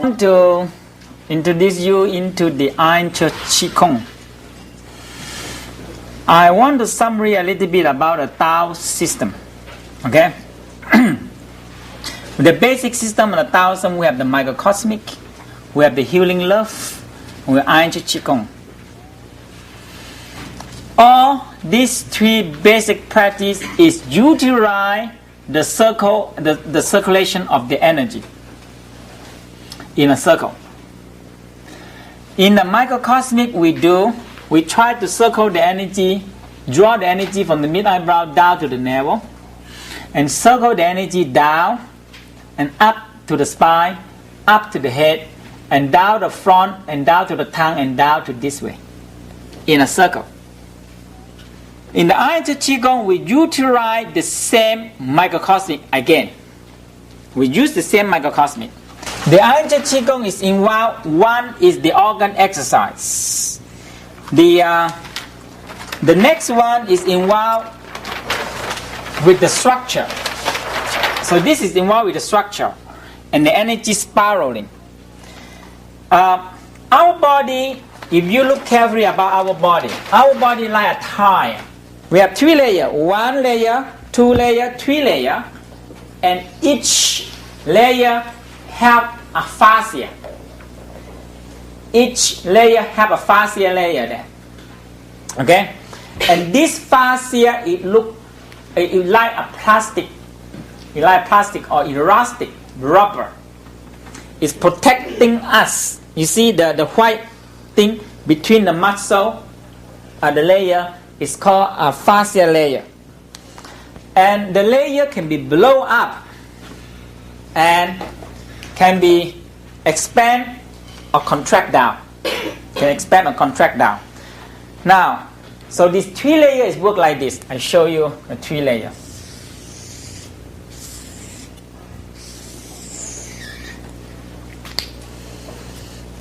To introduce you into the Iron Qigong. I want to summary a little bit about the Tao system. Okay? The basic system of the Taoism, we have the microcosmic, we have the healing love, we have Iron Qigong. All these three basic practices is utilize the circulation of the energy in a circle. In the microcosmic, we try to circle the energy, draw the energy from the mid-eyebrow down to the navel, and circle the energy down and up to the spine, up to the head, and down the front, and down to the tongue, and down to this way, in a circle. In the Iron Qigong, we utilize the same microcosmic again. We use the same microcosmic. The Iron Qigong is involved. One is the organ exercise. The next one is involved with the structure. So this is involved with the structure and the energy spiraling. Our body, if you look carefully about our body like a tile. We have 3 layers, 1 layer, 2 layer, 3 layer, and each layer have a fascia. Each layer have a fascia layer there. Okay? And this fascia, it like a plastic. It like plastic or elastic rubber. It's protecting us. You see the white thing between the muscle and the layer is called a fascia layer. And the layer can be blown up and can be expand or contract down. Can expand or contract down. Now, so these 3 layers work like this. I show you the 3 layers.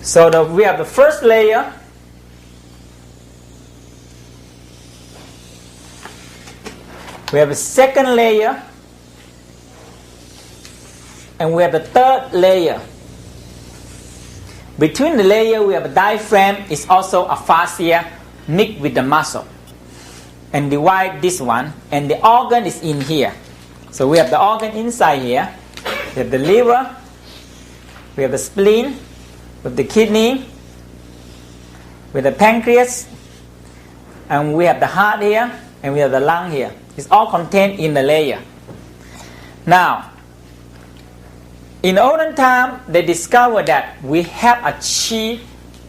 So we have the first layer. We have a second layer, and we have the third layer. Between the layer, we have a diaphragm. It's also a fascia mixed with the muscle, and divide this one. And the organ is in here. So we have the organ inside here. We have the liver. We have the spleen. We have the kidney. We have the pancreas, and we have the heart here, and we have the lung here. It's all contained in the layer. Now, in olden time, they discovered that we have a chi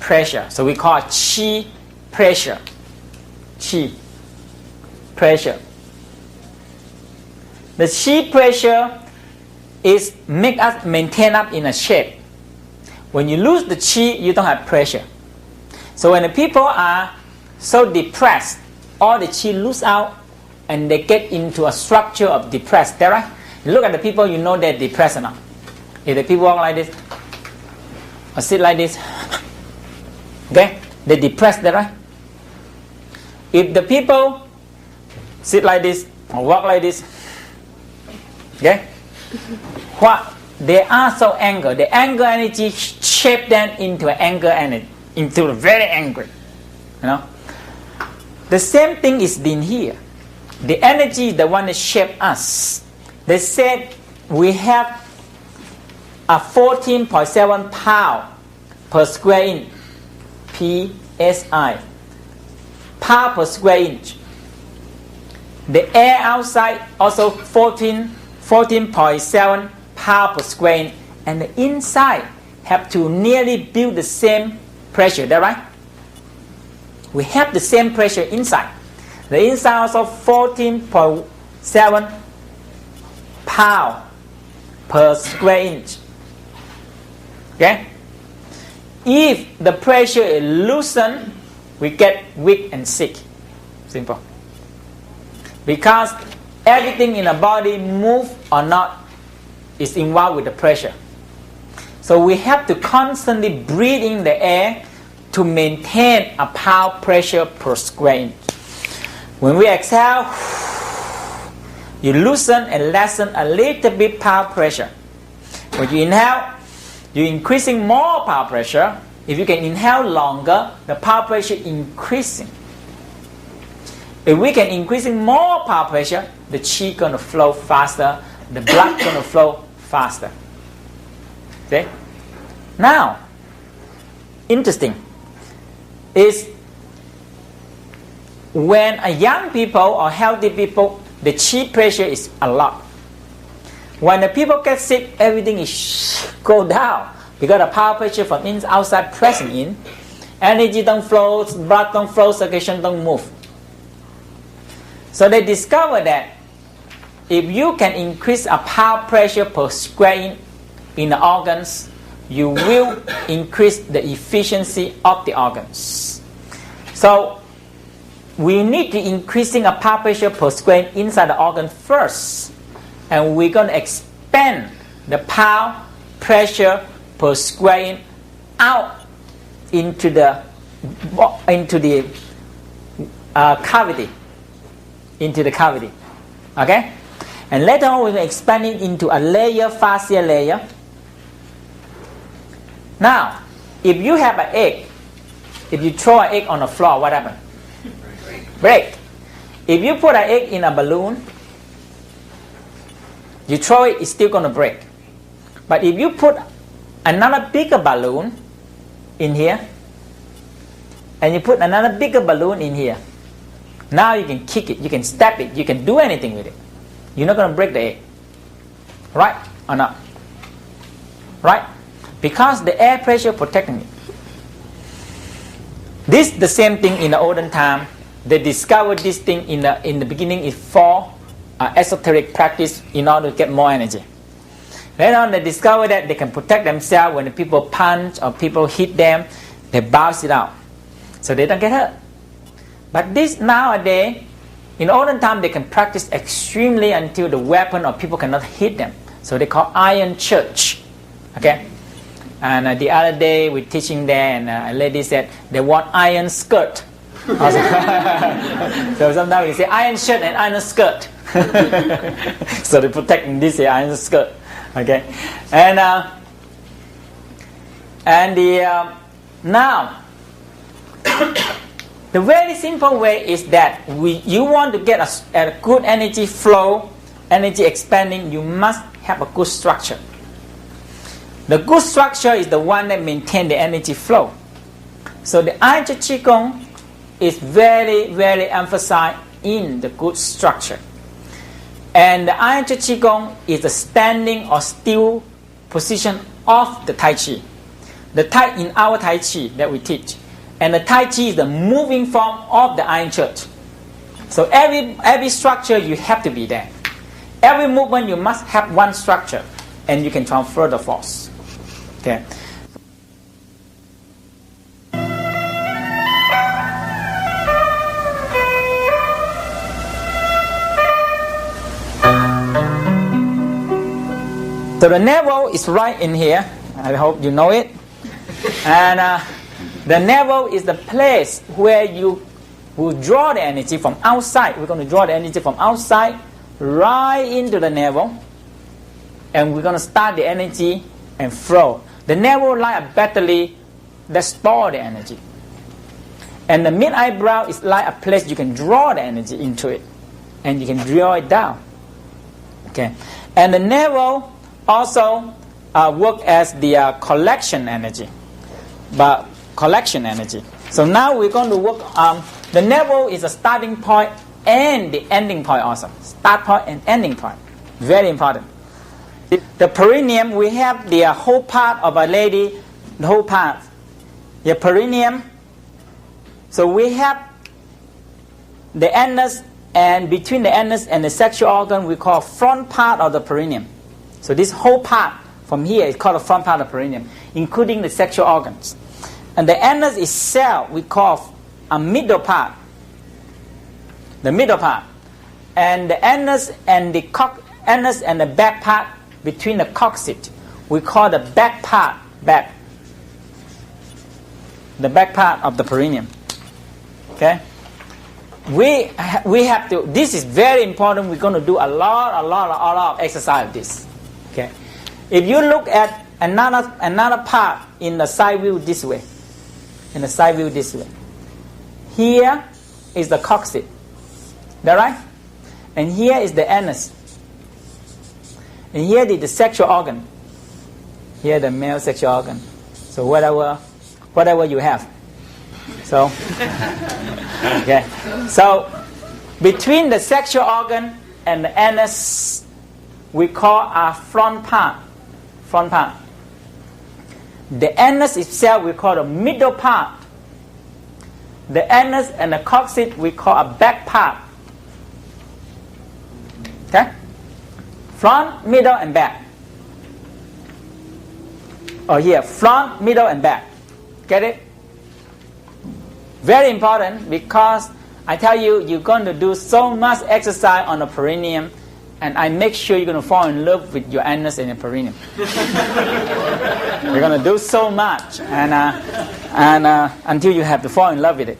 pressure. So we call it chi pressure. Chi pressure. The chi pressure is make us maintain up in a shape. When you lose the chi, you don't have pressure. So when the people are so depressed, all the chi lose out, and they get into a structure of depressed. That right? You look at the people, you know they're depressed now. If the people walk like this or sit like this, okay, they're depressed. That right? If the people sit like this or walk like this, okay, what they are so angry. The anger energy shape them into an anger energy, into very angry. You know. The same thing is in here. The energy is the one that shapes us. They said we have a 14.7 pound per square inch. PSI. Pound per square inch. The air outside also 14.7 pound per square inch. And the inside have to nearly build the same pressure. Is that right? We have the same pressure inside. The inside also 14.7 pound per square inch. Okay? If the pressure is loosened, we get weak and sick. Simple. Because everything in the body, move or not, is involved with the pressure. So we have to constantly breathe in the air to maintain a pound pressure per square inch. When we exhale, you loosen and lessen a little bit pound pressure. When you inhale, you're increasing more power pressure. If you can inhale longer, the power pressure increasing. If we can increasing more power pressure, the qi gonna flow faster, the blood gonna flow faster. Okay? Now, interesting is when a young people or healthy people, the qi pressure is a lot. When the people get sick, everything is go down because the power pressure from outside pressing in. Energy don't flow, blood don't flow, circulation don't move. So they discover that if you can increase a power pressure per square inch in the organs, you will increase the efficiency of the organs. So we need to increasing a power pressure per square inch inside the organ first, and we're going to expand the power pressure per square inch out into the cavity, okay? And later on, we're going to expand it into a layer, fascia layer. Now, if you have an egg, if you throw an egg on the floor, what happens? Break. If you put an egg in a balloon, you throw it, it's still going to break. But if you put another bigger balloon in here, and you put another bigger balloon in here, now you can kick it, you can stab it, you can do anything with it. You're not going to break the egg. Right or not? Right? Because the air pressure protecting it. This the same thing in the olden time. They discovered this thing in the beginning is for esoteric practice in order to get more energy. Later on, they discovered that they can protect themselves when the people punch or people hit them, they bounce it out, so they don't get hurt. But this nowadays, in olden time, they can practice extremely until the weapon or people cannot hit them. So they call iron church. Okay. And the other day we're teaching there, and a lady said they want iron skirt. So sometimes we say iron shirt and iron skirt. So they're protecting this iron skirt. Okay, and now the very simple way is that you want to get a good energy flow, energy expanding. You must have a good structure. The good structure is the one that maintains the energy flow. So the Iron Qigong is very, very emphasized in the good structure. And the Iron Qigong is the standing or still position of the Tai Chi. In our Tai Chi that we teach. And the Tai Chi is the moving form of the Iron Church. So every structure you have to be there. Every movement you must have one structure, and you can transfer the force. Okay. So the navel is right in here. I hope you know it. And the navel is the place where you will draw the energy from outside. We're going to draw the energy from outside right into the navel. And we're going to start the energy and flow. The navel like a battery that store the energy. And the mid-eyebrow is like a place you can draw the energy into it. And you can draw it down. Okay. And the navel also work as the collection energy. But collection energy. So now we're going to work the navel is a starting point and the ending point also. Start point and ending point. Very important. The perineum, we have the whole part of a lady, the whole part. The perineum. So we have the anus, and between the anus and the sexual organ, we call front part of the perineum. So this whole part from here is called the front part of the perineum, including the sexual organs. And the anus itself we call a middle part. The middle part. And the anus and the back part between the coccyx, we call the back part, back. The back part of the perineum. Okay? We have to, this is very important. We're going to do a lot of exercise of this. Okay? If you look at another part in the side view this way. In the side view this way. Here is the coccyx. That right? And here is the anus. And here is the sexual organ. Here the male sexual organ. So whatever you have. So okay. So between the sexual organ and the anus, we call our front part. Front part. The anus itself we call the middle part. The anus and the coccyx we call a back part. Okay? Front, middle, and back. Or here, front, middle, and back. Get it? Very important because I tell you, you're going to do so much exercise on the perineum, and I make sure you're going to fall in love with your anus and your perineum. You're going to do so much, and until you have to fall in love with it.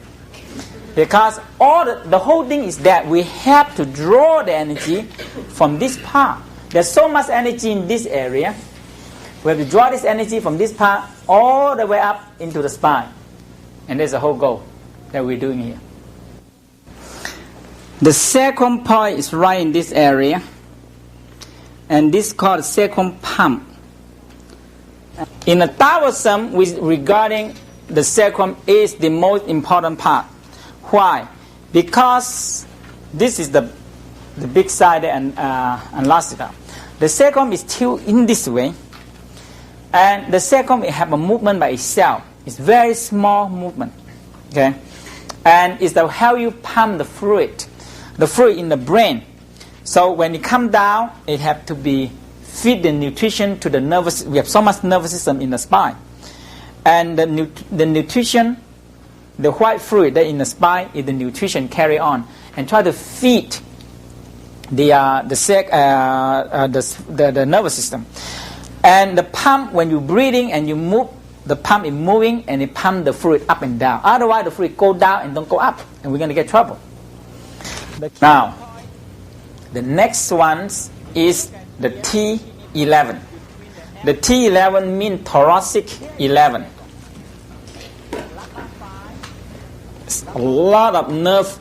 Because the whole thing is that we have to draw the energy from this part. There's so much energy in this area. We have to draw this energy from this part all the way up into the spine. And there's a whole goal that we're doing here. The sacrum point is right in this area. And this is called the sacrum pump. In the Taoism, regarding the sacrum is the most important part. Why? Because this is the big side and last side. The sacrum is tilted in this way, and the sacrum will have a movement by itself. It's very small movement, okay, and it's the how you pump the fluid in the brain. So when it come down, it have to be feed the nutrition to the nervous. We have so much nervous system in the spine, and the nutrition. The white fluid that in the spine is the nutrition carry on and try to feed the nervous system. And the pump, when you're breathing and you move, the pump is moving and it pump the fluid up and down. Otherwise, the fluid go down and don't go up, and we're going to get trouble. Now, the next one is the T11. The T11 means thoracic 11. A lot of nerve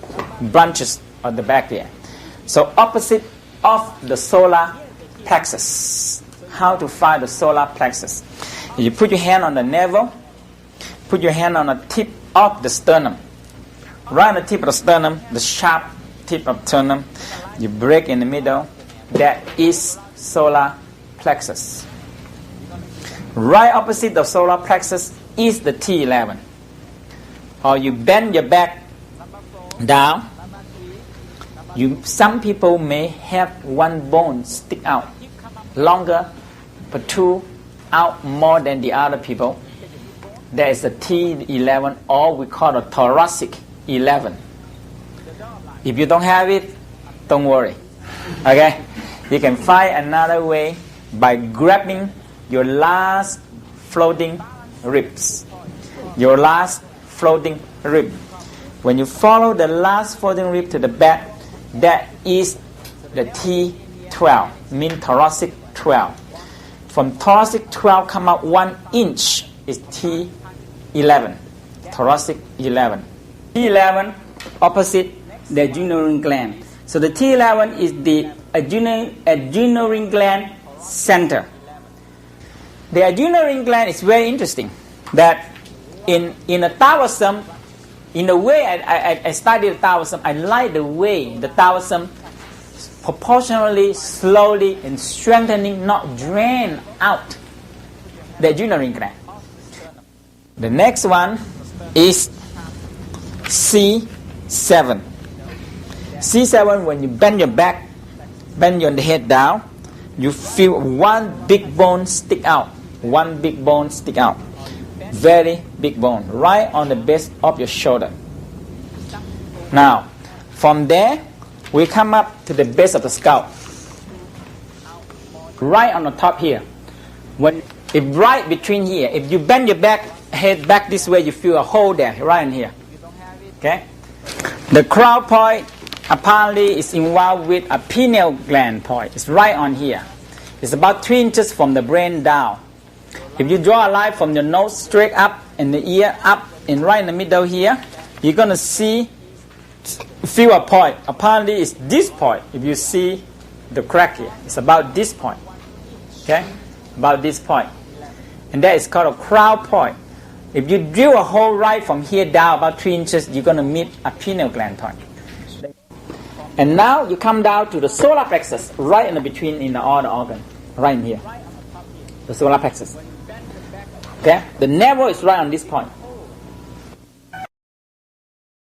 branches on the back there. So opposite of the solar plexus. How to find the solar plexus? You put your hand on the navel, put your hand on the tip of the sternum. Right on the tip of the sternum, the sharp tip of sternum, you break in the middle. That is solar plexus. Right opposite the solar plexus is the T11. Or you bend your back down. Some people may have one bone stick out longer, but two out more than the other people. There is a T11, or we call it thoracic 11. If you don't have it, don't worry. Okay, you can find another way by grabbing your last floating ribs. Your last floating rib. When you follow the last floating rib to the back, that is the T12, mean thoracic 12. From thoracic 12 come out 1 inch is T11, thoracic 11. T11 opposite the adrenal gland. So the T11 is the adrenal gland center. The adrenal gland is very interesting. That in the Taoism, in the way I studied Taoism, I like the way the Taoism proportionally, slowly, and strengthening, not drain out the adrenal gland. The next one is C7. C7, when you bend your back, bend your head down, you feel one big bone stick out. One big bone stick out. Very big bone, right on the base of your shoulder. Now, from there, we come up to the base of the skull. Right on the top here. If right between here, if you bend your head back this way, you feel a hole there, right in here. Okay? The crown point apparently is involved with a pineal gland point. It's right on here. It's about 3 inches from the brain down. If you draw a line from your nose straight up and the ear up and right in the middle here, you're going to feel a point. Apparently it's this point. If you see the crack here, it's about this point. Okay? About this point. And that is called a crown point. If you drill a hole right from here down about 3 inches, you're going to meet a pineal gland point. And now you come down to the solar plexus, right in the between in all the organ, right in here. The solar plexus. Okay? The navel is right on this point.